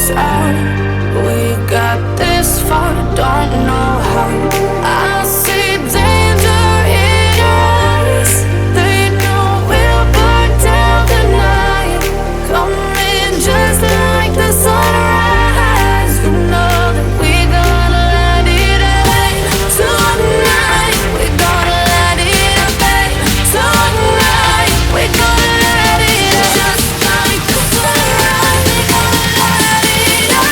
us out. We got this far, don't know how. I see danger in us. They know we'll burn down the night. Coming just like the sunrise. You know that we're gonna let it rain. Tonight we're gonna let it rain. Tonight we're gonna let it rain. Just like the sunrise, we're gonna let it rain.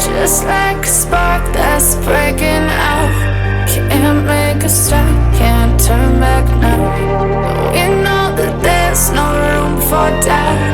Just like a spark that's breaking out. Can't make a stop, can't turn back now. We know that there's no room for doubt.